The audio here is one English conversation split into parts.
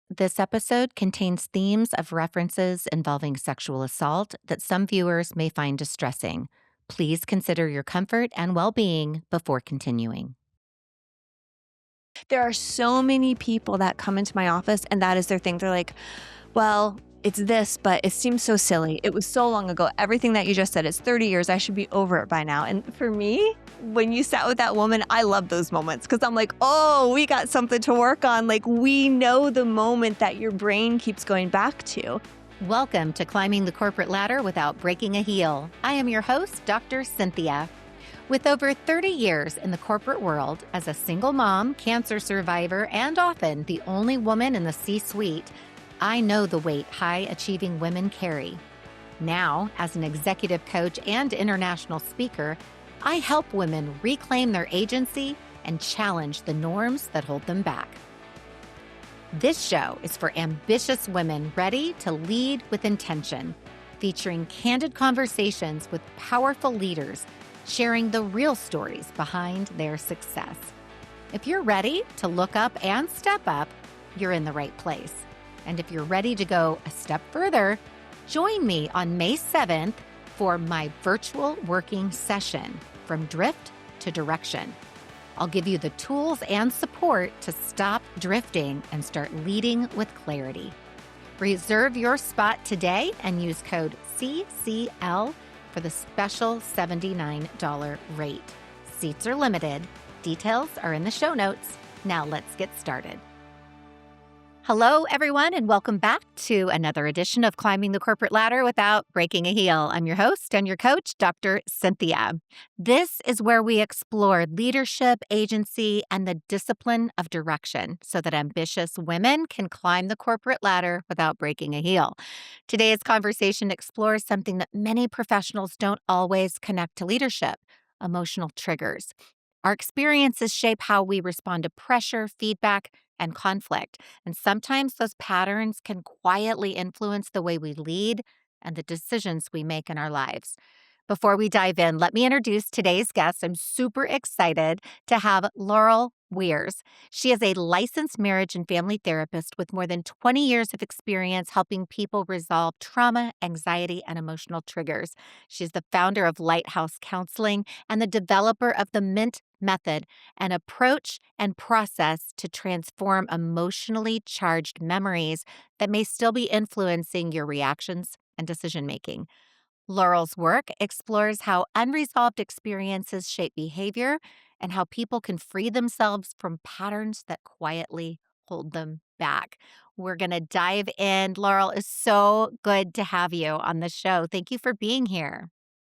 This episode contains themes of references involving sexual assault that some viewers may find distressing. Please consider your comfort and well being before continuing. There are so many people that come into my office and that is their thing. They're like, well, it's this, but it seems so silly. It was so long ago. Everything that you just said, it's 30 years. I should be over it by now. And for me, when you sat with that woman, I love those moments because I'm like, oh, we got something to work on. Like, we know the moment that your brain keeps going back to. Welcome to Climbing the Corporate Ladder Without Breaking a Heel. I am your host, Dr. Cynthia. With over 30 years in the corporate world as a single mom, cancer survivor, and often the only woman in the C-suite, I know the weight high-achieving women carry. Now, as an executive coach and international speaker, I help women reclaim their agency and challenge the norms that hold them back. This show is for ambitious women ready to lead with intention, featuring candid conversations with powerful leaders sharing the real stories behind their success. If you're ready to look up and step up, you're in the right place. And if you're ready to go a step further, join me on May 7th for my virtual working session, From Drift to Direction. I'll give you the tools and support to stop drifting and start leading with clarity. Reserve your spot today and use code CCL for the special $79 rate. Seats are limited. Details are in the show notes. Now let's get started. Hello, everyone, and welcome back to another edition of Climbing the Corporate Ladder Without Breaking a Heel. I'm your host and your coach, Dr. Cynthia. This is where we explore leadership, agency, and the discipline of direction so that ambitious women can climb the corporate ladder without breaking a heel. Today's conversation explores something that many professionals don't always connect to leadership: emotional triggers. Our experiences shape how we respond to pressure, feedback, and conflict. And sometimes those patterns can quietly influence the way we lead and the decisions we make in our lives. Before we dive in, let me introduce today's guest. I'm super excited to have Laurel Weirs. She is a licensed marriage and family therapist with more than 20 years of experience helping people resolve trauma, anxiety, and emotional triggers. She's the founder of Lighthouse Counseling and the developer of the MINT method, an approach and process to transform emotionally charged memories that may still be influencing your reactions and decision making. Laurel's work explores how unresolved experiences shape behavior and how people can free themselves from patterns that quietly hold them back. We're going to dive in. Laurel, is so good to have you on the show. Thank you for being here.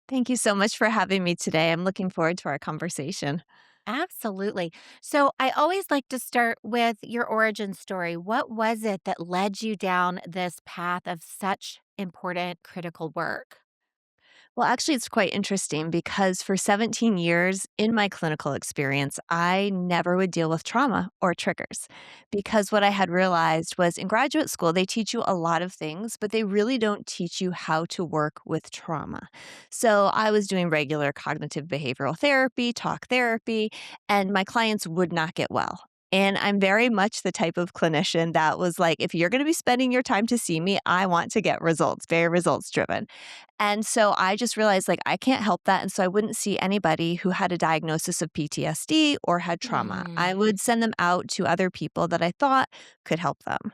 Thank you so much for having me today. I'm looking forward to our conversation. Absolutely. So I always like to start with your origin story. What was it that led you down this path of such important, critical work? Well, actually, it's quite interesting because for 17 years in my clinical experience, I never would deal with trauma or triggers. Because what I had realized was in graduate school, they teach you a lot of things, but they really don't teach you how to work with trauma. So I was doing regular cognitive behavioral therapy, talk therapy, and my clients would not get well. And I'm very much the type of clinician that was like, if you're going to be spending your time to see me, I want to get results, very results driven. And so I just realized like I can't help that. And so I wouldn't see anybody who had a diagnosis of PTSD or had trauma. I Mm. would send them out to other people that I thought could help them.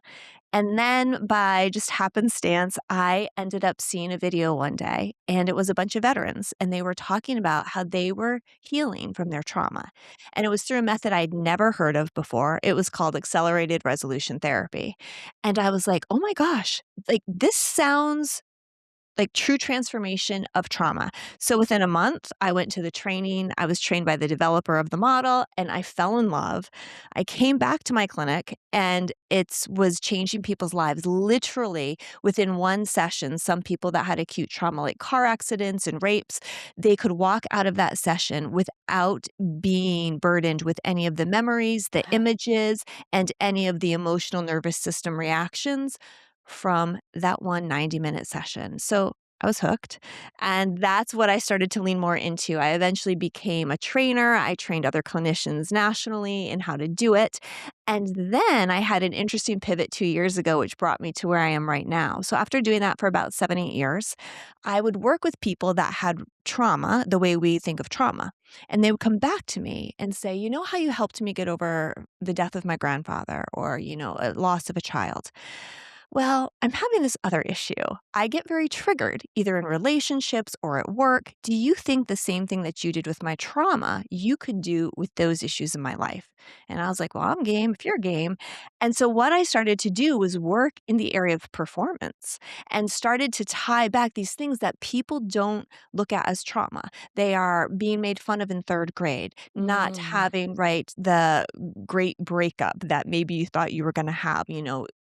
And then by just happenstance, I ended up seeing a video one day and it was a bunch of veterans and they were talking about how they were healing from their trauma. And it was through a method I'd never heard of before. It was called accelerated resolution therapy. And I was like, oh my gosh, like this sounds like true transformation of trauma. So within a month, I went to the training. I was trained by the developer of the model and I fell in love. I came back to my clinic and it was changing people's lives literally within one session. Some people that had acute trauma like car accidents and rapes, they could walk out of that session without being burdened with any of the memories, the images, and any of the emotional nervous system reactions from that one 90-minute session. So I was hooked. And that's what I started to lean more into. I eventually became a trainer. I trained other clinicians nationally in how to do it. And then I had an interesting pivot 2 years ago, which brought me to where I am right now. So after doing that for about 7, 8 years, I would work with people that had trauma, the way we think of trauma. And they would come back to me and say, you know how you helped me get over the death of my grandfather or, a loss of a child? Well, I'm having this other issue. I get very triggered, either in relationships or at work. Do you think the same thing that you did with my trauma, you could do with those issues in my life? And I was like, well, I'm game if you're game. And so what I started to do was work in the area of performance and started to tie back these things that people don't look at as trauma. They are being made fun of in third grade, not Mm. having, right, the great breakup that maybe you thought you were going to have,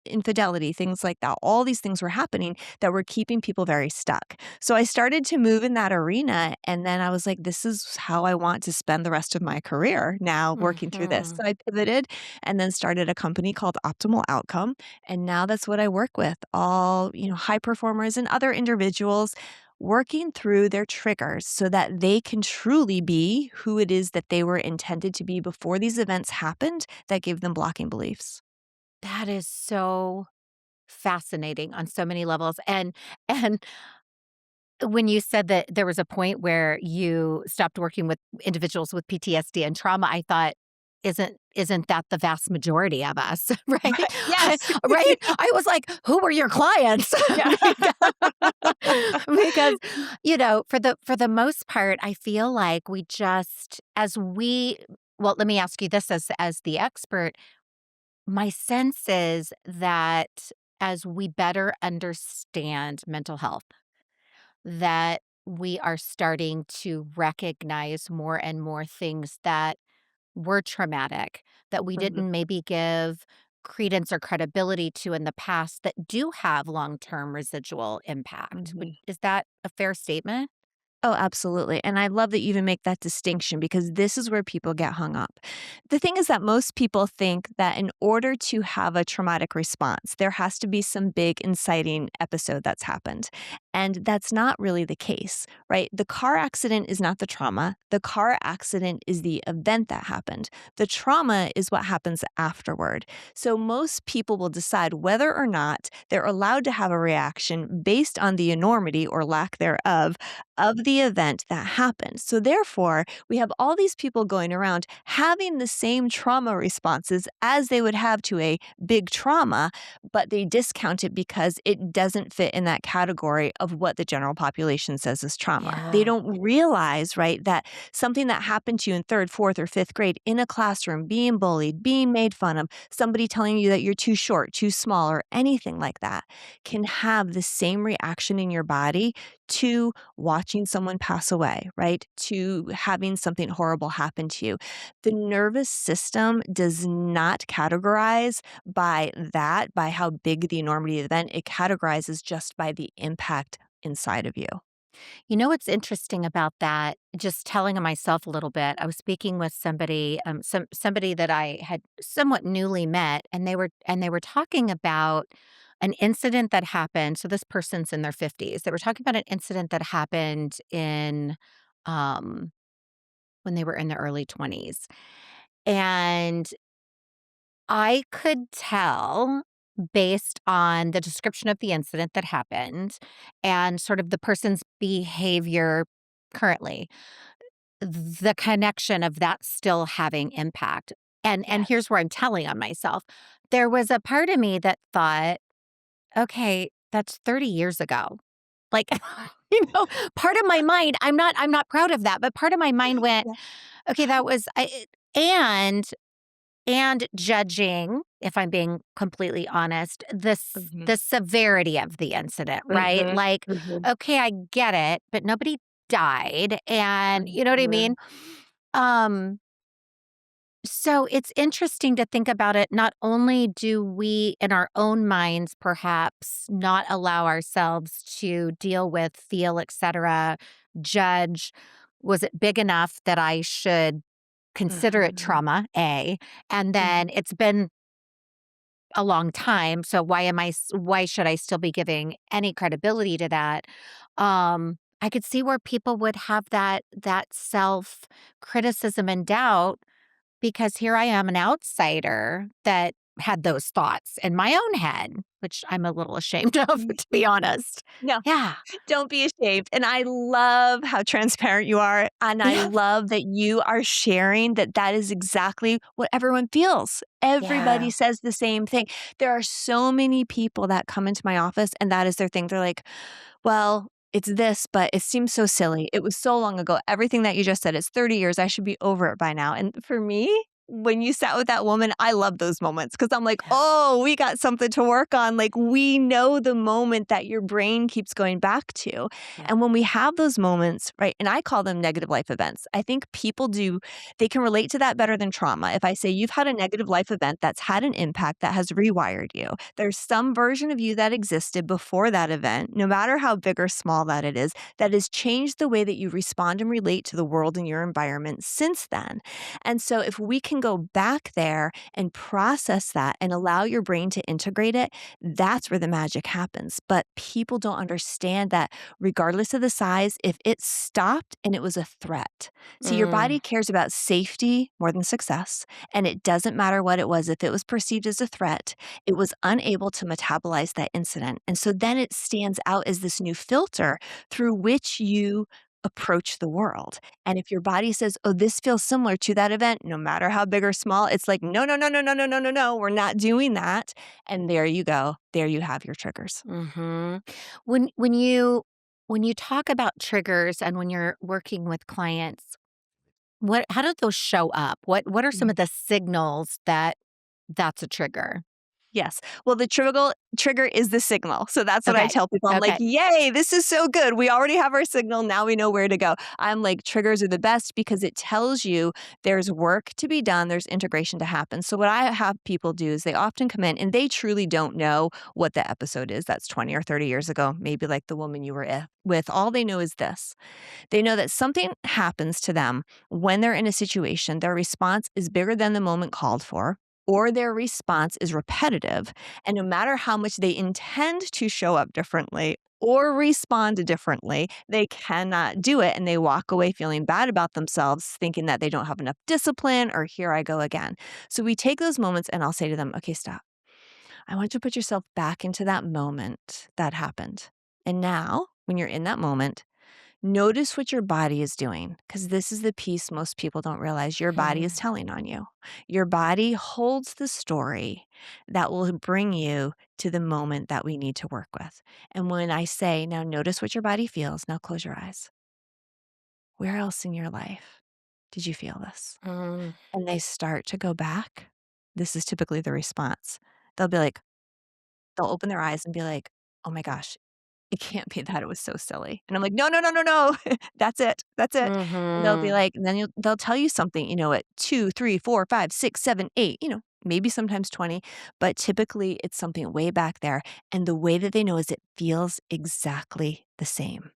infidelity, things like that. All these things were happening that were keeping people very stuck. So I started to move in that arena. And then I was like, this is how I want to spend the rest of my career now working through this. Mhm. So I pivoted and then started a company called Optimal Outcome. And now that's what I work with all, high performers and other individuals working through their triggers so that they can truly be who it is that they were intended to be before these events happened that gave them blocking beliefs. That is so fascinating on so many levels, and when you said that there was a point where you stopped working with individuals with PTSD and trauma, I thought, "Isn't that the vast majority of us?" Right? Right. Yes. Right? I was like, "Who were your clients?" Yeah. Because, for the most part, I feel like we just as we well, let me ask you this as the expert. My sense is that as we better understand mental health, that we are starting to recognize more and more things that were traumatic, that we Mhm, didn't maybe give credence or credibility to in the past that do have long-term residual impact. mhm. Is that a fair statement? Oh, absolutely. And I love that you even make that distinction because this is where people get hung up. The thing is that most people think that in order to have a traumatic response, there has to be some big inciting episode that's happened. And that's not really the case, right? The car accident is not the trauma. The car accident is the event that happened. The trauma is what happens afterward. So most people will decide whether or not they're allowed to have a reaction based on the enormity or lack thereof of the event that happened. So, therefore, we have all these people going around having the same trauma responses as they would have to a big trauma, but they discount it because it doesn't fit in that category of what the general population says is trauma. They Yeah. don't realize, right, that something that happened to you in third, fourth, or fifth grade in a classroom, being bullied, being made fun of, somebody telling you that you're too short, too small, or anything like that can have the same reaction in your body to watching someone pass away, right? To having something horrible happen to you. The nervous system does not categorize by that, by how big the enormity of the event. It categorizes just by the impact inside of you. You know what's interesting about that? Just telling on myself a little bit. I was speaking with somebody, somebody that I had somewhat newly met, and they were talking about an incident that happened. So this person's in their 50s. They were talking about an incident that happened in um, when they were in their early 20s, and I could tell based on the description of the incident that happened and sort of the person's behavior currently, the connection of that still having impact. And Yes. here's where I'm telling on myself. There was a part of me that thought, "Okay, that's 30 years ago." Like, part of my mind, I'm not proud of that, but part of my mind went, Yeah. "Okay, that was I." And judging, if I'm being completely honest, Mhm. the severity of the incident, right? Mhm. Like, Mhm. okay, I get it, but nobody died, and you know what I mean? Mhm. Um, so it's interesting to think about it. Not only do we, in our own minds, perhaps not allow ourselves to deal with, feel, etc., judge, was it big enough that I should consider it Mhm. trauma, A, and Mhm. then it's been a long time, so why should I still be giving any credibility to that? I could see where people would have that self-criticism and doubt because here I am, an outsider that had those thoughts in my own head, which I'm a little ashamed of, to be honest. No. Yeah. Don't be ashamed. And I love how transparent you are. And I Yeah. love that you are sharing that that is exactly what everyone feels. Everybody Yeah. says the same thing. There are so many people that come into my office and that is their thing. They're like, well, it's this, but it seems so silly. It was so long ago. Everything that you just said, it's 30 years. I should be over it by now. And for me, when you sat with that woman, I love those moments because I'm like, Yeah. oh, we got something to work on. Like, we know the moment that your brain keeps going back to. Yeah. And when we have those moments, right, and I call them negative life events, I think people they can relate to that better than trauma. If I say you've had a negative life event that's had an impact that has rewired you, there's some version of you that existed before that event, no matter how big or small that it is, that has changed the way that you respond and relate to the world and your environment since then. And so if we can go back there and process that and allow your brain to integrate it, that's where the magic happens. But people don't understand that regardless of the size, if it stopped and it was a threat. See, your Mm. body cares about safety more than success. And it doesn't matter what it was. If it was perceived as a threat, it was unable to metabolize that incident. And so then it stands out as this new filter through which you approach the world. And if your body says, oh, this feels similar to that event, no matter how big or small, it's like, no, no, no, no, no, no, no, no, no, we're not doing that. And there you go. There you have your triggers. Mhm. When you talk about triggers and when you're working with clients, how do those show up? What are some of the signals that that's a trigger? Yes. Well, the trigger is the signal. So that's what I Okay. tell people. I'm like, Okay. yay, this is so good. We already have our signal. Now we know where to go. I'm like, triggers are the best because it tells you there's work to be done, there's integration to happen. So what I have people do is they often come in and they truly don't know what the episode is that's 20 or 30 years ago, maybe like the woman you were with. All they know is this. They know that something happens to them when they're in a situation, their response is bigger than the moment called for, or their response is repetitive. And no matter how much they intend to show up differently or respond differently, they cannot do it. And they walk away feeling bad about themselves, thinking that they don't have enough discipline or here I go again. So we take those moments and I'll say to them, okay, stop. I want you to put yourself back into that moment that happened. And now, when you're in that moment, notice what your body is doing, because this is the piece most people don't realize your body is Mhm. telling on you. Your body holds the story that will bring you to the moment that we need to work with. And when I say, now notice what your body feels, now close your eyes. Where else in your life did you feel this? Mm. And they start to go back. This is typically the response. They'll be like, they'll open their eyes and be like, oh my gosh, it can't be that, it was so silly. And I'm like, "No, no, no, no, no. That's it. That's it." And they'll be Mhm. like and then they'll tell you something, at 2, 3, 4, 5, 6, 7, 8. Maybe sometimes 20, but typically it's something way back there, and the way that they know is it feels exactly the same.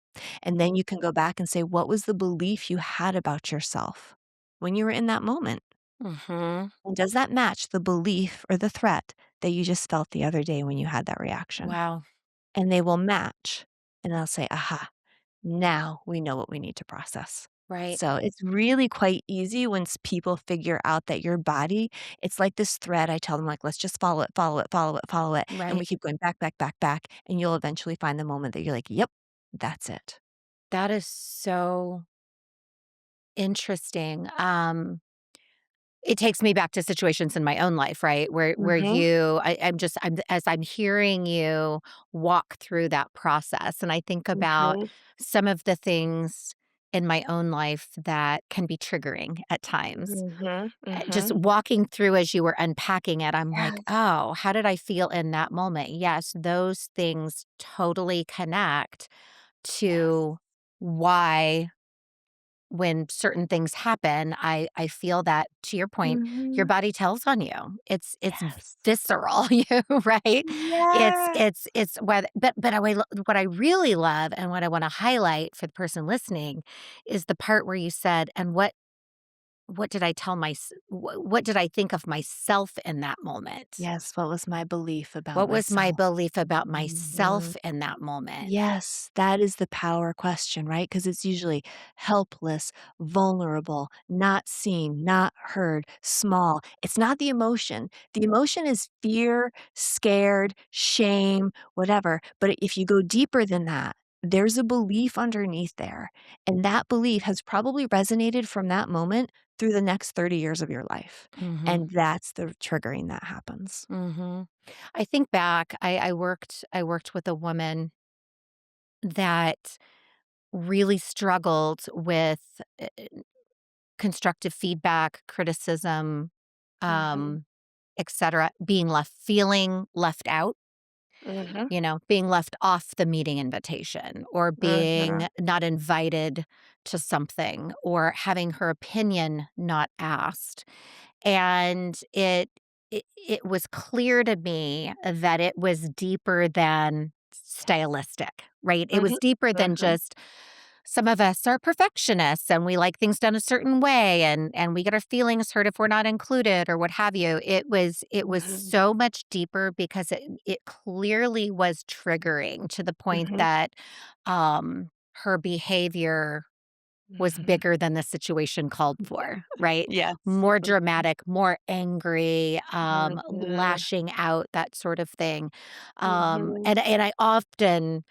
And then you can go back and say, "What was the belief you had about yourself when you were in that moment? Mhm. And does that match the belief or the threat that you just felt the other day when you had that reaction?" Wow. And they will match. And I'll say, aha, now we know what we need to process. Right. So it's really quite easy once people figure out that your body, it's like this thread. I tell them, like, let's just follow it, follow it, follow it, follow it. And we Right. keep going back, back, back, back. And you'll eventually find the moment that you're like, yep, that's it. That is so interesting. It takes me back to situations in my own life, right? Where Mm-hmm. I'm as I'm hearing you walk through that process, and I think about Mm-hmm. some of the things in my own life that can be triggering at times. Mm-hmm. Mm-hmm. Just walking through as you were unpacking it, I'm like, Yes. "Oh, how did I feel in that moment?" Yes, those things totally connect Yes. to why when certain things happen, I feel that, to your point, your Mm-hmm. body tells on you. It's Yes. visceral, you right? Yeah. It's but what I really love and what I wanna highlight for the person listening is the part where you said, "And what did I tell my what did I think of myself in that moment? Yes, what was my belief about What was my myself? belief about Mhm. myself in that moment? Yes, that is the power question, right? Because it's usually helpless, vulnerable, not seen, not heard, small. It's not the emotion. The emotion is fear, scared, shame, whatever. But if you go deeper than that, there's a belief underneath there. And that belief has probably resonated from that moment through the next 30 years of your life. Mhm. And that's the triggering that happens. Mhm. I think back, I worked with a woman that really struggled with constructive feedback, criticism, Mhm. um, etc., feeling left out, Mhm. being left off the meeting invitation or being Mhm. not invited to something or having her opinion not asked. And it was clear to me that it was deeper than stylistic, right? It was Mhm. deeper than Mhm. just some of us are perfectionists and we like things done a certain way and we get our feelings hurt if we're not included or what have you. It was Mhm. so much deeper because it clearly was triggering to the point Mhm. that her behavior was Mhm. bigger than the situation called for, right? Yes. More Mhm. dramatic, more angry, Mhm. lashing out, that sort of thing. Mhm. And I often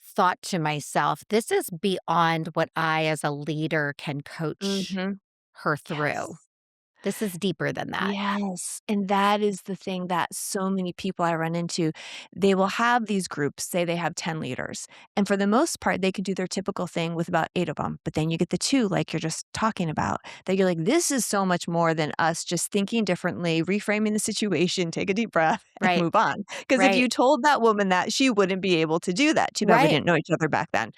thought to myself, this is beyond what I as a leader can coach Mhm. her through. Yes. This is deeper than that. Yes, and that is the thing that so many people I run into, they will have these groups, say they have 10 leaders, and for the most part, they could do their typical thing with about 8 of them. But then you get the 2, like you're just talking about, that you're like, "This is so much more than us just thinking differently, reframing the situation, take a deep breath, and Right. move on." Because if Right. you told that woman that, she wouldn't be able to do that. Too bad we Right. didn't know each other back then.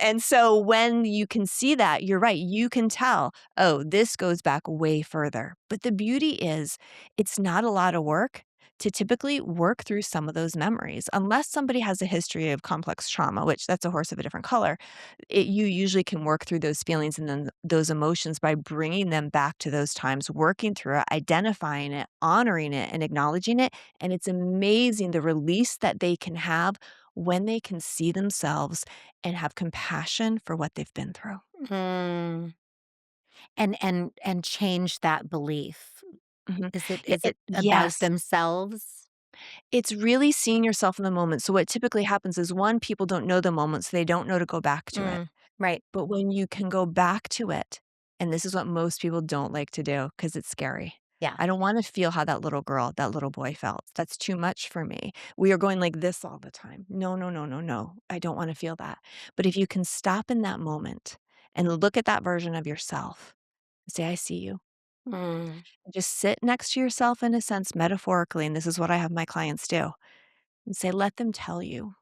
And so when you can see that, you're right, you can tell, oh, this goes back way further. But the beauty is, it's not a lot of work to typically work through some of those memories. Unless somebody has a history of complex trauma, which that's a horse of a different color, you usually can work through those feelings and then those emotions by bringing them back to those times, working through it, identifying it, honoring it, and acknowledging it. And it's amazing the release that they can have when they can see themselves and have compassion for what they've been through. Mm. And change that belief. Mhm. Is it Yeah, is it about yes. themselves? It's really seeing yourself in the moment. So what typically happens is, 1, people don't know the moment, so they don't know to go back to it. Mm. Right. But when you can go back to it, and this is what most people don't like to do because it's scary. Yeah. I don't wanna feel how that little girl, that little boy felt. That's too much for me. We are going like this all the time. No, no, no, no, no. I don't wanna feel that. But if you can stop in that moment and look at that version of yourself and say, "I see you." Mm. Just sit next to yourself in a sense metaphorically, and this is what I have my clients do, and say, let them tell you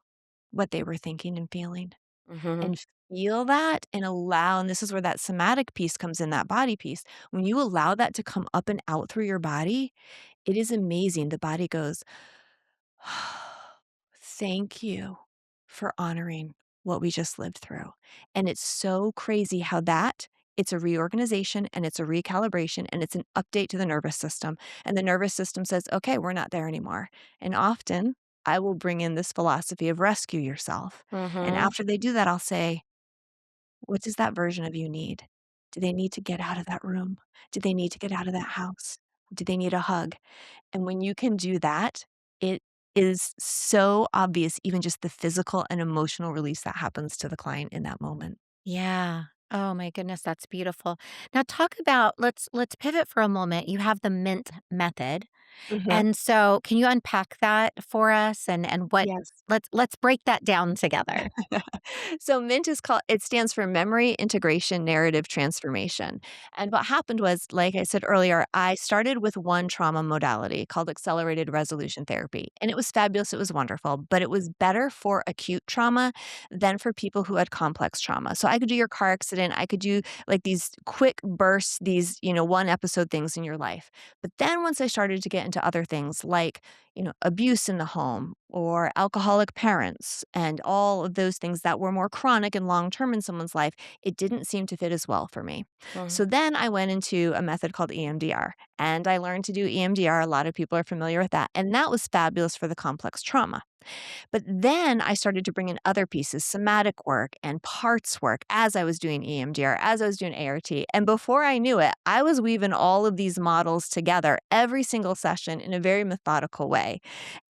what they were thinking and feeling, Mhm. and feel that and allow, and this is where that somatic piece comes in, that body piece. When you allow that to come up and out through your body, it is amazing. The body goes, thank you for honoring what we just lived through. And it's so crazy how that it's a reorganization and it's a recalibration and it's an update to the nervous system. And the nervous system says, okay, we're not there anymore. And often I will bring in this philosophy of rescue yourself. And Mhm. after they do that, I'll say, what does that version of you need? Do they need to get out of that room? Do they need to get out of that house? Do they need a hug? And when you can do that, it is so obvious, even just the physical and emotional release that happens to the client in that moment. Yeah. Oh my goodness, that's beautiful. Now talk about let's pivot for a moment. You have the mint method. Mhm. And so can you unpack that for us and what Yes. let's break that down together. So MINT is called, it stands for Memory Integration Narrative Transformation. And what happened was, like I said earlier, I started with one trauma modality called accelerated resolution therapy. And it was fabulous. It was wonderful, but it was better for acute trauma than for people who had complex trauma. So I could do your car accident. I could do like these quick bursts, these, one episode things in your life. But then once I started to get get into other things like, abuse in the home or alcoholic parents and all of those things that were more chronic and long term in someone's life, it didn't seem to fit as well for me. Mhm. So then I went into a method called EMDR and I learned to do EMDR. A lot of people are familiar with that. And that was fabulous for the complex trauma. But then I started to bring in other pieces, somatic work and parts work as I was doing EMDR, as I was doing ART. And before I knew it, I was weaving all of these models together every single session in a very methodical way.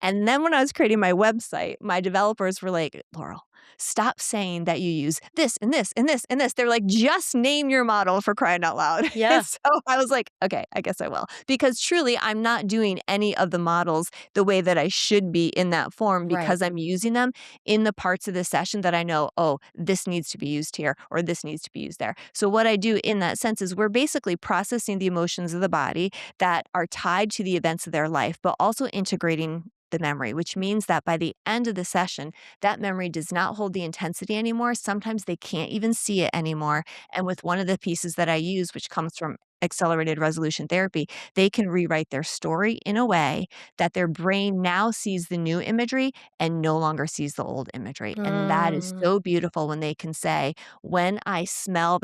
And then when I was creating my website, my developers were like, Laurel, stop saying that you use this and this and this and this. They're like, just name your model for crying out loud. And Yeah. so I was like, okay, I guess I will. Because truly, I'm not doing any of the models the way that I should be in that form Right. because I'm using them in the parts of the session that I know, oh, this needs to be used here or this needs to be used there. So, what I do in that sense is we're basically processing the emotions of the body that are tied to the events of their life, but also integrating the memory, which means that by the end of the session, that memory does not hold the intensity anymore. Sometimes they can't even see it anymore. And with one of the pieces that I use, which comes from accelerated resolution therapy, they can rewrite their story in a way that their brain now sees the new imagery and no longer sees the old imagery. And that is Mm. so beautiful when they can say, when I smell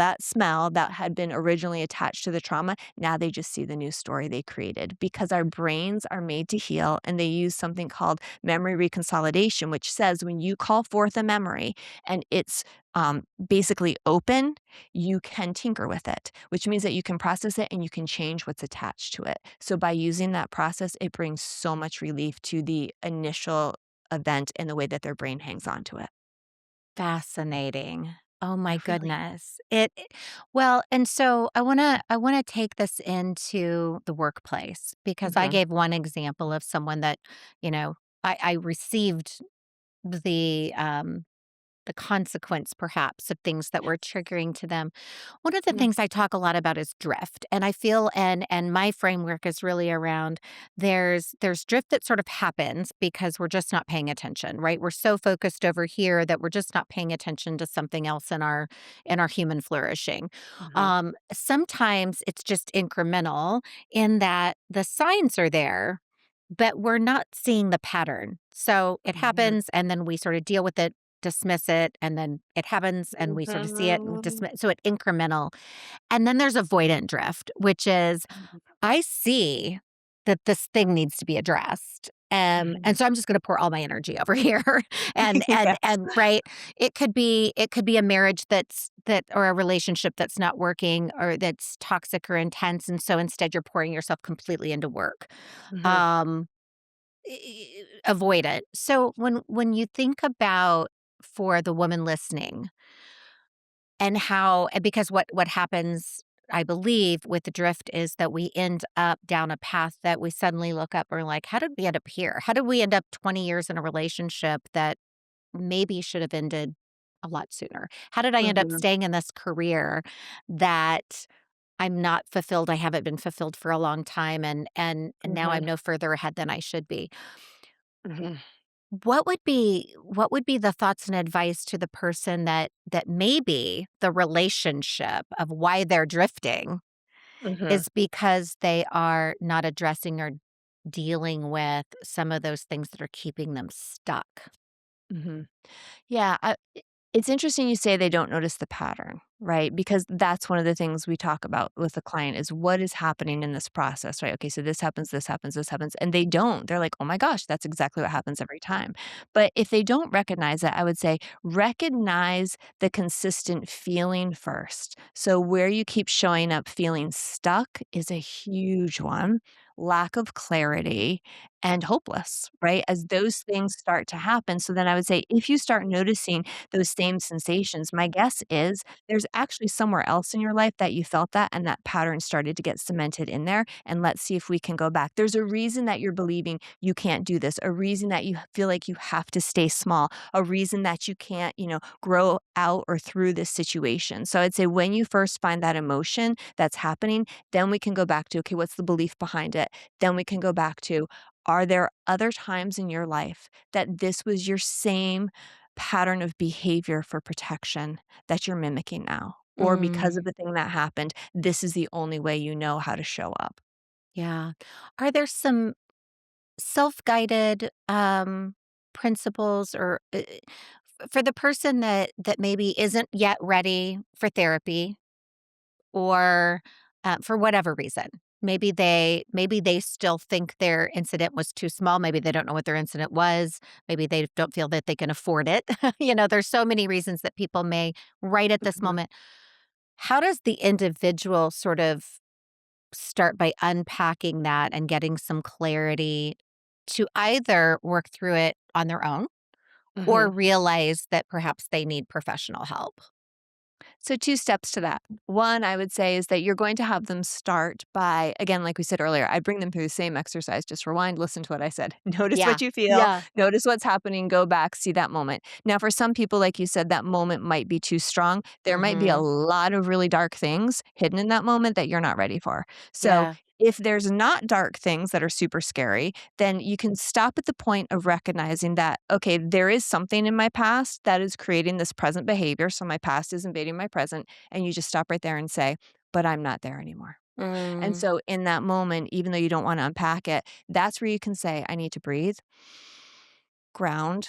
that had been originally attached to the trauma, now they just see the new story they created because our brains are made to heal and they use something called memory reconsolidation, which says when you call forth a memory and it's basically open, you can tinker with it, which means that you can process it and you can change what's attached to it. So by using that process, it brings so much relief to the initial event and the way that their brain hangs on to it. Fascinating. Oh my It really goodness. Well, and so I wanna take this into the workplace because I Mhm, gave one example of someone that, you know, I received the consequence perhaps of things that were triggering to them. One of the mhm, things I talk a lot about is drift. And I feel and my framework is really around there's drift that sort of happens because we're just not paying attention, right? We're so focused over here that we're just not paying attention to something else in our human flourishing. mhm, Sometimes it's just incremental in that the signs are there, but we're not seeing the pattern. So it mhm, happens and then we sort of deal with it, dismiss it, and then it happens and we sort of see it and mhm, dismiss. So it incremental. And then there's avoidant drift, which is I see that this thing needs to be addressed. mhm. And so I'm just going to pour all my energy over here. Yeah. And right, it could be a marriage that or a relationship that's not working or that's toxic or intense. And so instead you're pouring yourself completely into work. Mhm, Um, avoid it. So when you think about for the woman listening and how because what happens I believe with the drift is that we end up down a path that we suddenly look up and we're like, how did we end up here? How did we end up 20 years in a relationship that maybe should have ended a lot sooner? How did I end up mhm, staying in this career that I'm not fulfilled? I haven't been fulfilled for a long time and now I'm mhm, no further ahead than I should be. mhm, What would be the thoughts and advice to the person that maybe the relationship of why they're drifting mhm, is because they are not addressing or dealing with some of those things that are keeping them stuck? mhm. Yeah, it's interesting you say they don't notice the pattern, right? Because that's one of the things we talk about with the client is what is happening in this process, right? Okay, so this happens, this happens, this happens, and they don't. They're like, "Oh my gosh, that's exactly what happens every time." But if they don't recognize it, I would say recognize the consistent feeling first. So where you keep showing up feeling stuck is a huge one. Lack of clarity and hopeless, right? As those things start to happen. So then I would say if you start noticing those same sensations, my guess is there's actually somewhere else in your life that you felt that and that pattern started to get cemented in there. And let's see if we can go back. There's a reason that you're believing you can't do this, a reason that you feel like you have to stay small, a reason that you can't, grow out or through this situation. So I'd say when you first find that emotion that's happening, then we can go back to, okay, what's the belief behind it? Then we can go back to, are there other times in your life that this was your same pattern of behavior for protection that you're mimicking now? Or because of Mm. the thing that happened, this is the only way you know how to show up. Yeah. Are there some self-guided, principles or, for the person that maybe isn't yet ready for therapy or, for whatever reason? Maybe they still think their incident was too small, maybe they don't know what their incident was, maybe they don't feel that they can afford it. There's so many reasons that people may right at this Mhm, moment. How does the individual sort of start by unpacking that and getting some clarity to either work through it on their own or mhm. realize that perhaps they need professional help? So 2 steps to that. One, I would say is that you're going to have them start by, again, like we said earlier, I bring them through the same exercise. Just rewind, listen to what I said. Notice Yeah. what you feel, Yeah. notice what's happening, go back, see that moment. Now, for some people, like you said, that moment might be too strong. There might be a Mhm. lot of really dark things hidden in that moment that you're not ready for. So, Yeah. if there's not dark things that are super scary, then you can stop at the point of recognizing that, okay, there is something in my past that is creating this present behavior. So my past is invading my present. And you just stop right there and say, but I'm not there anymore. And Mm. so in that moment, even though you don't want to unpack it, that's where you can say, I need to breathe, ground.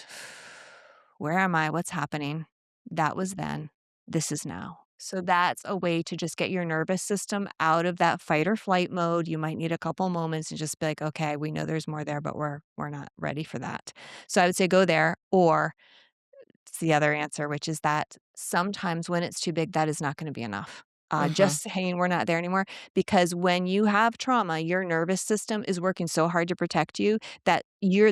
Where am I? What's happening? That was then. This is now. So that's a way to just get your nervous system out of that fight or flight mode. You might need a couple moments and just be like, okay, we know there's more there, but we're not ready for that. So I would say go there, or it's the other answer, which is that sometimes when it's too big, that is not gonna be enough. Mhm. Just saying we're not there anymore, because when you have trauma, your nervous system is working so hard to protect you that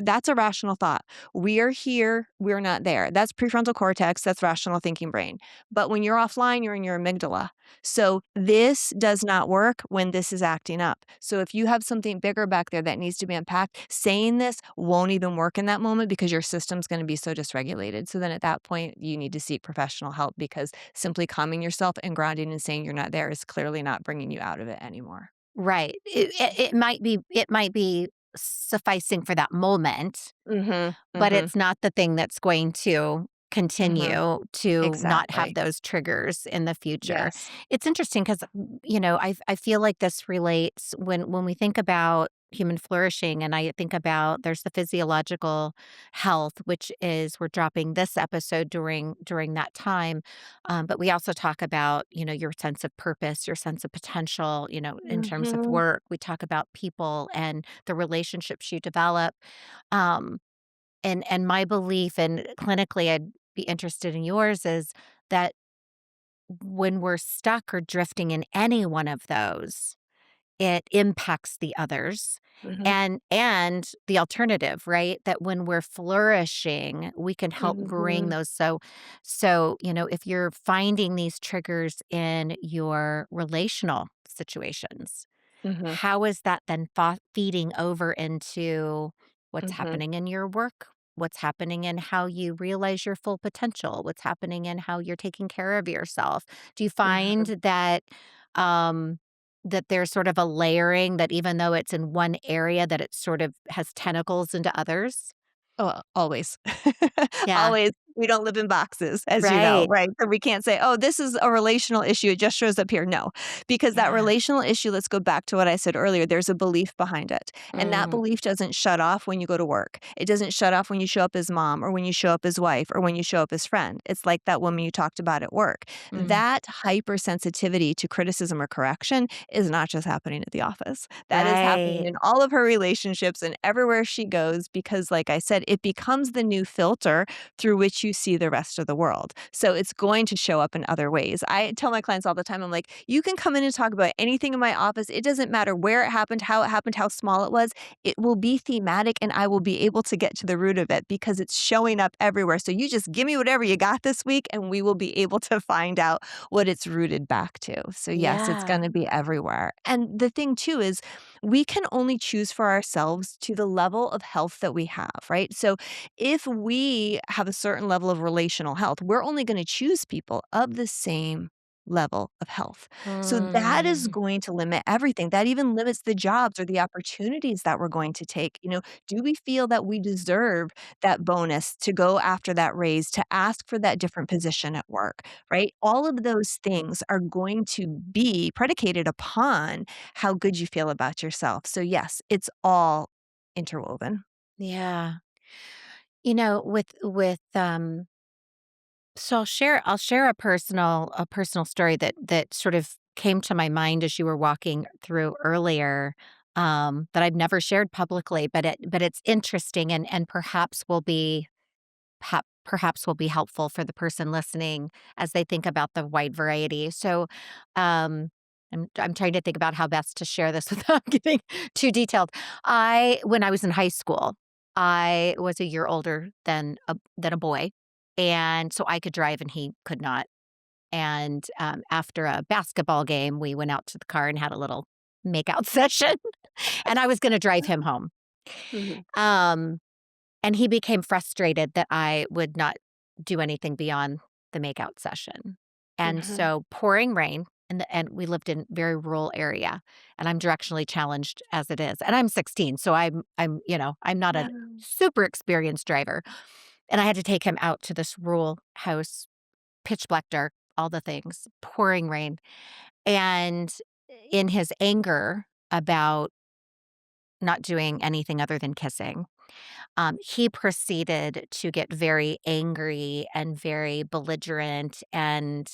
that's a rational thought. We are here, we're not there. That's prefrontal cortex, that's rational thinking brain. But when you're offline, you're in your amygdala. So this does not work when this is acting up. So if you have something bigger back there that needs to be unpacked, saying this won't even work in that moment because your system's going to be so dysregulated. So then at that point, you need to seek professional help, because simply calming yourself and grounding and saying you're not there is clearly not bringing you out of it anymore. Right. It might be sufficing for that moment, Mhm. but Mhm. it's not the thing that's going to Mhm. continue to not have Exactly. those triggers in the future. Yes. It's interesting because I feel like this relates when we think about human flourishing, and I think about there's the physiological health, which is we're dropping this episode during that time. But we also talk about, your sense of purpose, your sense of potential, in terms of Mhm. work. We talk about people and the relationships you develop. Um, and my belief, and clinically I'd be interested in yours, is that when we're stuck or drifting in any one of those, it impacts the others. Mhm. And the alternative, right? That when we're flourishing, we can help bring Mhm. those. So, if you're finding these triggers in your relational situations, Mhm. how is that then feeding over into what's Mhm. happening in your work? What's happening in how you realize your full potential? What's happening in how you're taking care of yourself? Do you find Mhm. um, that there's sort of a layering, that even though it's in one area, that it sort of has tentacles into others? Oh, always. Yeah. Always. We don't live in boxes, as you know, Right. right? So we can't say, "Oh, this is a relational issue, it just shows up here." No, because that Yeah. relational issue, let's go back to what I said earlier, there's a belief behind it, and that Mm, belief doesn't shut off when you go to work. It doesn't shut off when you show up as mom, or when you show up as wife, or when you show up as friend. It's like that woman you talked about at work. mm. That hypersensitivity to criticism or correction is not just happening at the office. That is happening Right. in all of her relationships and everywhere she goes, because, like I said, it becomes the new filter through which you see the rest of the world. So it's going to show up in other ways. I tell my clients all the time, I'm like, you can come in and talk about anything in my office. It doesn't matter where it happened, how small it was. It will be thematic, and I will be able to get to the root of it because it's showing up everywhere. So you just give me whatever you got this week, and we will be able to find out what it's rooted back to. So yes, it's going Yeah. to be everywhere. And the thing too is we can only choose for ourselves to the level of health that we have, right? So if we have a certain level of relational health, we're only going to choose people of the same level of health. So that is Mm. going to limit everything. That even limits the jobs or the opportunities that we're going to take. Do we feel that we deserve that bonus to go after that raise, to ask for that different position at work, right? All of those things are going to be predicated upon how good you feel about yourself. So yes, it's all interwoven. Yeah. So I'll share a personal story that sort of came to my mind as you were walking through earlier, that I've never shared publicly, but it's interesting and perhaps will be helpful for the person listening as they think about the wide variety. So, I'm trying to think about how best to share this without getting too detailed. When I was in high school, I was a year older than a boy, and so I could drive and he could not. And after a basketball game, we went out to the car and had a little makeout session, and I was going to drive him home. Mhm. Um, and he became frustrated that I would not do anything beyond the makeout session. And Mhm. so pouring rain, and we lived in very rural area, and I'm directionally challenged as it is. And I'm 16, so I'm not a Yeah. super experienced driver. And I had to take him out to this rural house, pitch black dark, all the things, pouring rain. And in his anger about not doing anything other than kissing, he proceeded to get very angry and very belligerent and,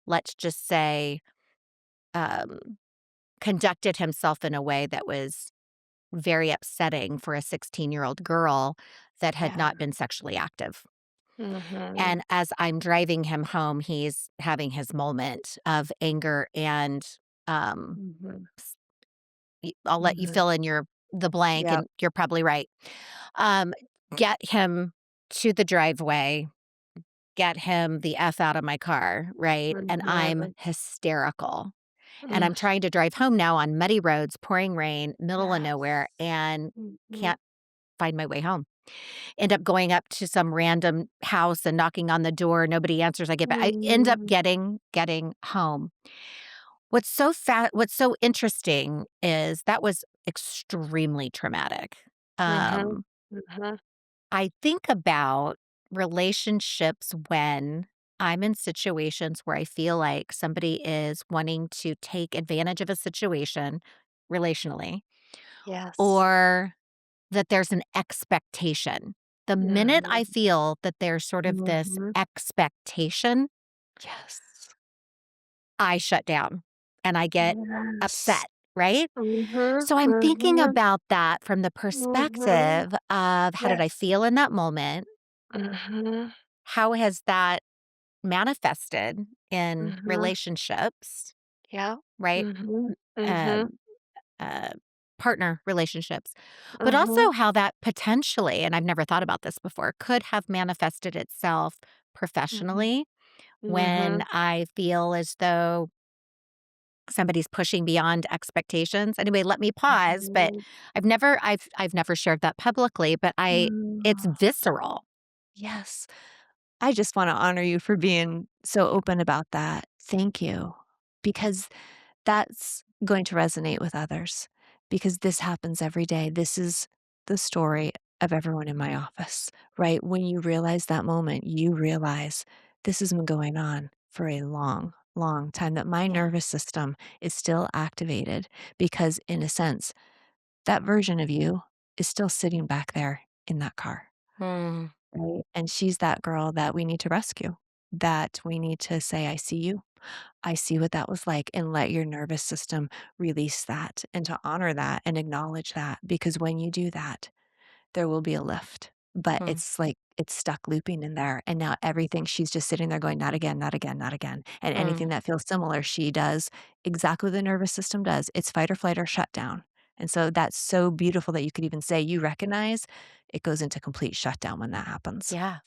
let's just say, um, conducted himself in a way that was very upsetting for a 16-year-old girl that had Yeah. not been sexually active. Mhm. And as I'm driving him home, he's having his moment of anger and, um, Mhm. I'll let you Mhm. fill in the blank, Yep. and you're probably right. Um, get him to the driveway, get him the F out of my car, right? And I'm Mhm. hysterical. And Mm. I'm trying to drive home now on muddy roads, pouring rain, middle of nowhere, Yes. and Mhm. can't find my way home. End up going up to some random house and knocking on the door. Nobody answers. I get back. I end up Mhm. getting home. What's so interesting is that was extremely traumatic. Mhm. Um, Mhm. I think about relationships when I'm in situations where I feel like somebody is wanting to take advantage of a situation relationally, Yes. or that there's an expectation. The minute I Mhm. feel that there's sort of this Mhm. expectation, Yes. I shut down and I get Yes. upset, right? Mhm. So I'm thinking Mhm. about that from the Mhm. perspective of how did I Yes. feel in that moment? Mhm. How has that manifested in Mhm. relationships, Yeah. right? Mhm. Mhm. Um, uh, Partner relationships, but Mhm. also how that potentially, and I've never thought about this before, could have manifested itself Mhm. professionally when Mhm. I feel as though somebody's pushing beyond expectations. Anyway, let me pause, but Mhm. I've never shared that publicly, but it's Mm. visceral. Yes. I just wanna honor you for being so open about that. Thank you. Because that's going to resonate with others, because this happens every day. This is the story of everyone in my office, right? When you realize that moment, you realize this has been going on for a long, long time, that my Yeah. nervous system is still activated because, in a sense, that version of you is still sitting back there in that car. Mm, Right? And she's that girl that we need to rescue, that we need to say, I see you. I see what that was like, and let your nervous system release that and to honor that and acknowledge that. Because when you do that, there will be a lift. But mm, it's like it's stuck looping in there. And now everything, she's just sitting there going, not again, not again, not again. And anything mm. that feels similar, she does exactly what the nervous system does. It's fight or flight or shutdown. And so that's so beautiful that you could even say you recognize it goes into complete shutdown when that happens. Yeah.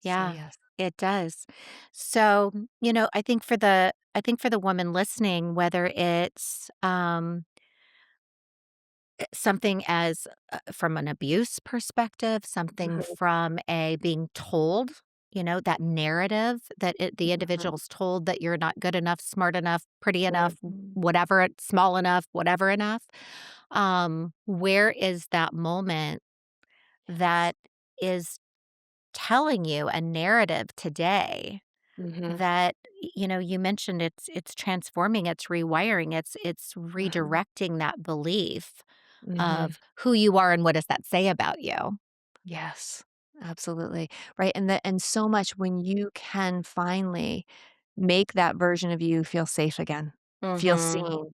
So, Yeah, yes. it does. So, I think for the woman listening, whether it's something as from an abuse perspective, something Mhm. from a being told that narrative that the Mhm, individual's told that you're not good enough, smart enough, pretty enough, mhm, whatever, small enough, whatever enough. Where is that moment that is telling you a narrative today mhm, that you mentioned it's transforming, it's rewiring, it's mhm, redirecting that belief mhm. of who you are and what does that say about you? Yes, absolutely. Right, and so much when you can finally make that version of you feel safe again, feel Mhm. seen,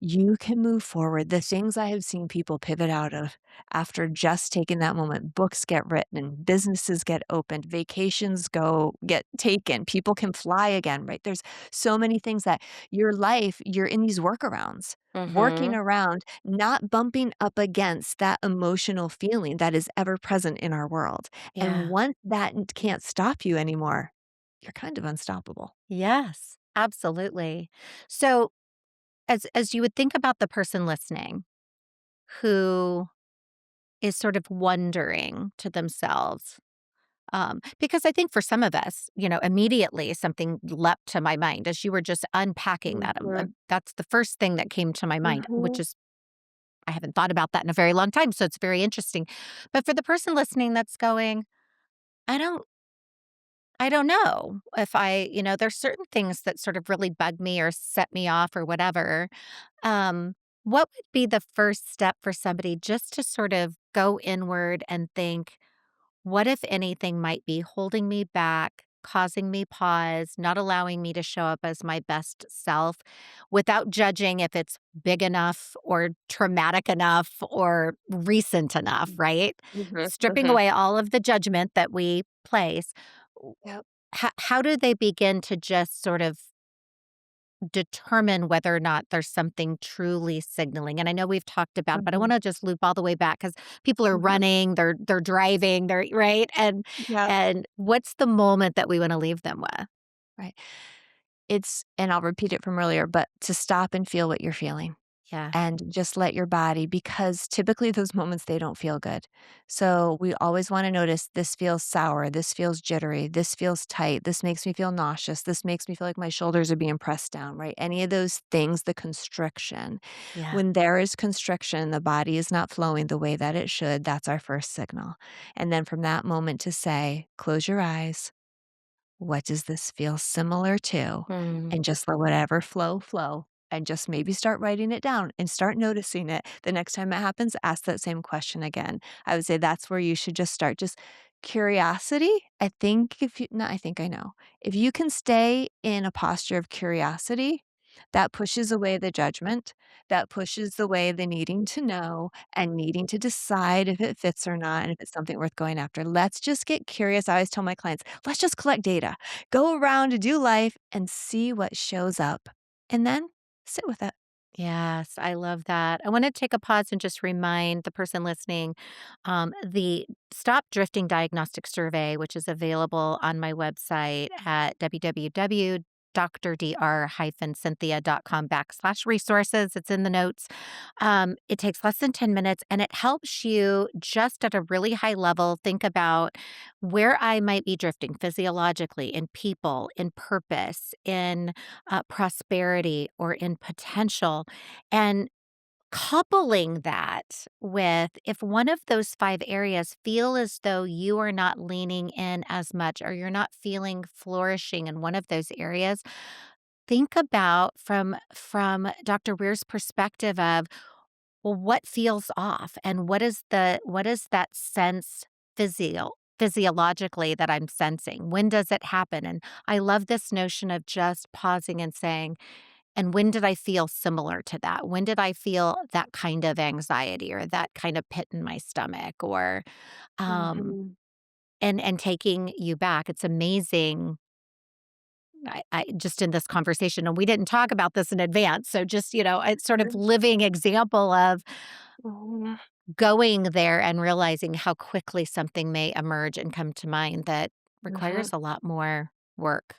you can move forward. The things I have seen people pivot out of after just taking that moment, books get written, businesses get opened, vacations go get taken, people can fly again, right? There's so many things that your life, you're in these workarounds, working Mhm. around, not bumping up against that emotional feeling that is ever present in our world. And Yeah. once that can't stop you anymore, you're kind of unstoppable. Yes, absolutely. So, as you would think about the person listening who is sort of wondering to themselves, because I think for some of us, immediately something leapt to my mind as you were just unpacking that. Mhm, That's the first thing that came to my mind, which mhm, is I haven't thought about that in a very long time, so it's very interesting. But for the person listening that's going, I don't I don't know if there's certain things that sort of really bug me or set me off or whatever. Um, what would be the first step for somebody just to sort of go inward and think, what, if anything, might be holding me back, causing me pause, not allowing me to show up as my best self without judging if it's big enough or traumatic enough or recent enough, right? mhm, Stripping mhm. away all of the judgment that we place. Yep. How do they begin to just sort of determine whether or not there's something truly signaling? And I know we've talked about it, but I Mhm, wanna just loop all the way back because people are mhm. running, they're driving, they're right? Yep. And what's the moment that we wanna leave them with? Right. It's and I'll repeat it from earlier, but to stop and feel what you're feeling Yeah, and just let your body because typically those moments, they don't feel good. So, we always wanna notice, "This feels sour, this feels jittery, this feels tight, this makes me feel nauseous, this makes me feel like my shoulders are being pressed down," right? Any of those things, the constriction. yeah. When there is constriction, the body is not flowing the way that it should, that's our first signal. And then from that moment to say, "Close your eyes. What does this feel similar to?" Mm, And just let whatever flow, flow, and just maybe start writing it down and start noticing it. The next time it happens, ask that same question again. I would say that's where you should just start. Just curiosity. I think if you, no, I think I know. If you can stay in a posture of curiosity, that pushes away the judgment, that pushes away the needing to know and needing to decide if it fits or not and if it's something worth going after. Let's just get curious. I always tell my clients, let's just collect data. Go around, do life, and see what shows up, and then sit with it. yes, I love that. I wanna take a pause and just remind the person listening, the Stop Drifting Diagnostic Survey, which is available on my website at www.dr-cynthia.com/resources. It's in the notes. It takes less than 10 minutes and it helps you just at a really high level think about where I might be drifting physiologically, in people, in purpose, in prosperity, or in potential. And coupling that with if one of those five areas feel as though you are not leaning in as much or you're not feeling flourishing in one of those areas, think about from Dr. Weir's perspective of, well, what feels off and what is that sense physiologically that I'm sensing? When does it happen? And I love this notion of just pausing and saying, and when did I feel similar to that? When did I feel that kind of anxiety or that kind of pit in my stomach or um Mhm, and taking you back. It's amazing. I just in this conversation, and we didn't talk about this in advance. So just, it's sort of mhm, living example of mhm, going there and realizing how quickly something may emerge and come to mind that requires mhm, a lot more work.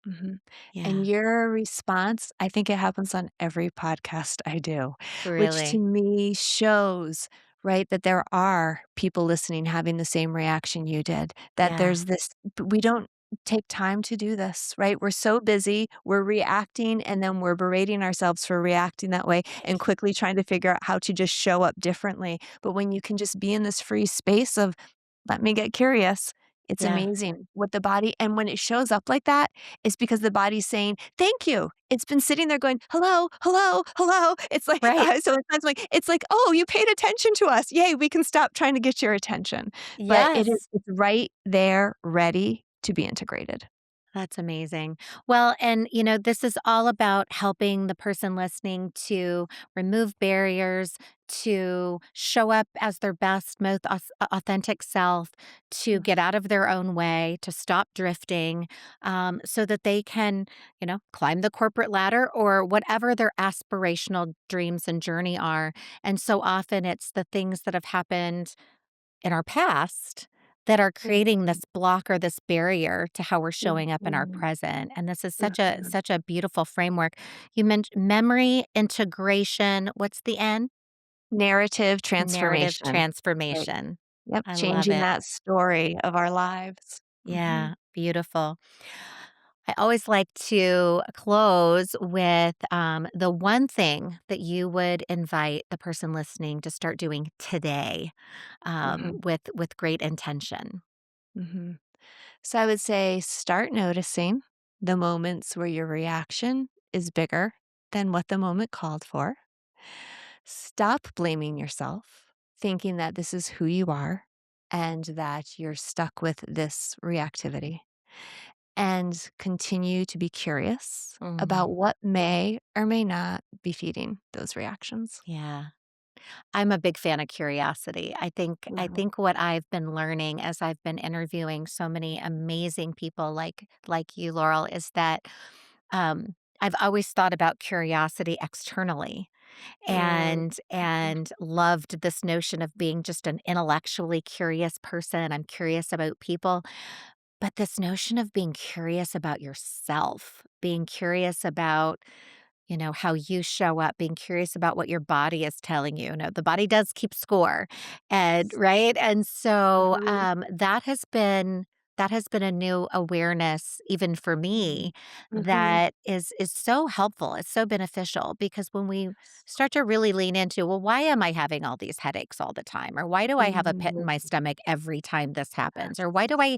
mhm. And Yeah, your response, I think it happens on every podcast I do, which to really. me shows right? That there are people listening having the same reaction you did, that Yeah. there's this we don't take time to do this, right? We're so busy, we're reacting, and then we're berating ourselves for reacting that way and quickly trying to figure out how to just show up differently. But when you can just be in this free space of, let me get curious, it's Yeah. amazing what the body, and when it shows up like that, it's because the body's saying, "Thank you." It's been sitting there going, "Hello, hello, hello." It's like, Right. so it's like, "Oh, you paid attention to us. Yay, we can stop trying to get your attention." But Yes. it's right there ready to be integrated. That's amazing. Well, and this is all about helping the person listening to remove barriers, to show up as their best, most authentic self, to get out of their own way, to stop drifting, so that they can, climb the corporate ladder or whatever their aspirational dreams and journey are. And so often it's the things that have happened in our past that are creating Mhm, this block or this barrier to how we're showing up in our mhm, present. And this is such a mhm. such a beautiful framework. You mentioned memory integration. What's the N? Narrative Narrative transformation. Right. transformation. Yep, I love changing it. that story of our lives. Mhm, Yeah, beautiful. I always like to close with the one thing that you would invite the person listening to start doing today, mhm, with great intention. mhm. So I would say start noticing the moments where your reaction is bigger than what the moment called for. Stop blaming yourself, thinking that this is who you are and that you're stuck with this reactivity. And continue to be curious about Mm, what may or may not be feeding those reactions. yeah. I'm a big fan of curiosity. I Mhm, think what I've been learning as I've been interviewing so many amazing people like you, Laurel, is that I've always thought about curiosity externally mm, mhm, and loved this notion of being just an intellectually curious person. I'm curious about people, but this notion of being curious about yourself, being curious about how you show up, being curious about what your body is telling you. No, the body does keep score. And right. And so mhm, that has been a new awareness even for mhm, me mhm. that is so helpful. It's so beneficial because when we start to really lean into, well, why am I having all these headaches all the time? Or why do I have a pit in Mhm, my stomach every time this happens? Or why yes. do I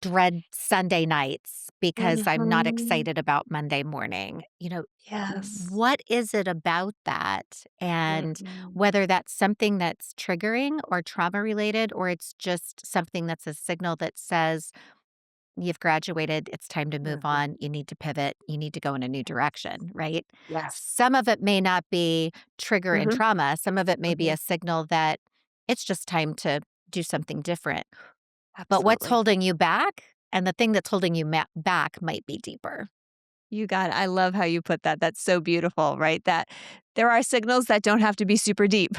dread Sunday nights because I'm not Mhm, excited about Monday morning? yes. What is it about that? And Mhm, whether that's something that's triggering or trauma related, or it's just something that's a signal that says, you've graduated, it's time to move mhm, on, you need to pivot, you need to go in a new direction, right? yes. Some of it may not be trigger and Mhm, trauma, some of it may be mhm, a signal that it's just time to do something different. But what's absolutely. holding you back? And the thing that's holding you back might be deeper. You got it. I love how you put that. That's so beautiful, right? That there are signals that don't have to be super deep,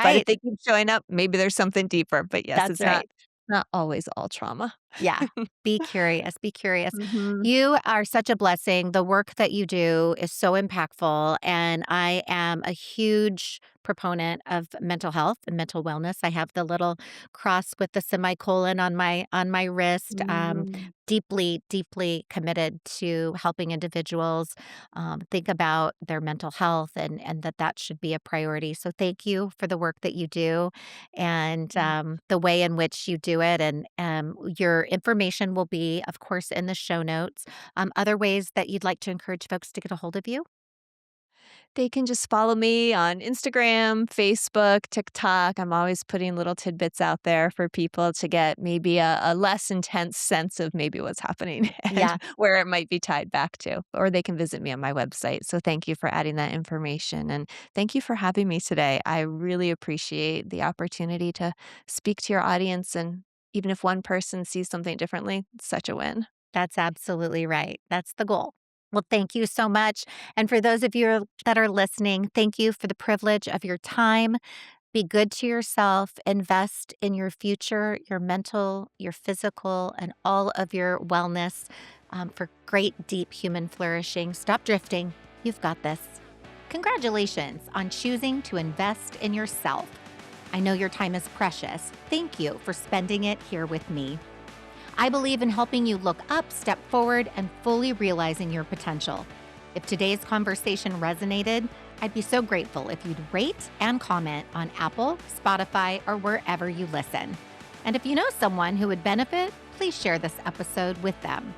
but if Right. they keep showing up, maybe there's something deeper. But yes, That's it's right. not always all trauma. Yeah. Be curious. Be curious. Mhm, You are such a blessing. The work that you do is so impactful. And I am a huge proponent of mental health and mental wellness. I have the little cross with the semicolon on my wrist. mm, Deeply, deeply committed to helping individuals think about their mental health and that should be a priority. So thank you for the work that you do and mm. the way in which you do it. And your information will be, of course, in the show notes. Other ways that you'd like to encourage folks to get a hold of you? They can just follow me on Instagram, Facebook, TikTok. I'm always putting little tidbits out there for people to get maybe a less intense sense of maybe what's happening and Yeah, where it might be tied back to. Or they can visit me on my website. So thank you for adding that information. And thank you for having me today. I really appreciate the opportunity to speak to your audience. And even if one person sees something differently, it's such a win. that's absolutely right. That's the goal. Well, thank you so much. And for those of you that are listening, thank you for the privilege of your time. Be good to yourself, invest in your future, your mental, your physical, and all of your wellness for great, deep human flourishing. Stop drifting. You've got this. Congratulations on choosing to invest in yourself. I know your time is precious. Thank you for spending it here with me. I believe in helping you look up, step forward, and fully realizing your potential. If today's conversation resonated, I'd be so grateful if you'd rate and comment on Apple, Spotify, or wherever you listen. And if you know someone who would benefit, please share this episode with them.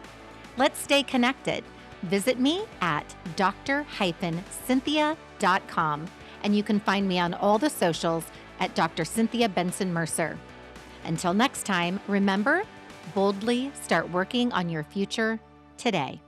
Let's stay connected. Visit me at dr-cynthia.com, and you can find me on all the socials at Dr. Cynthia Bentzen-Mercer. Until next time, remember, boldly start working on your future today.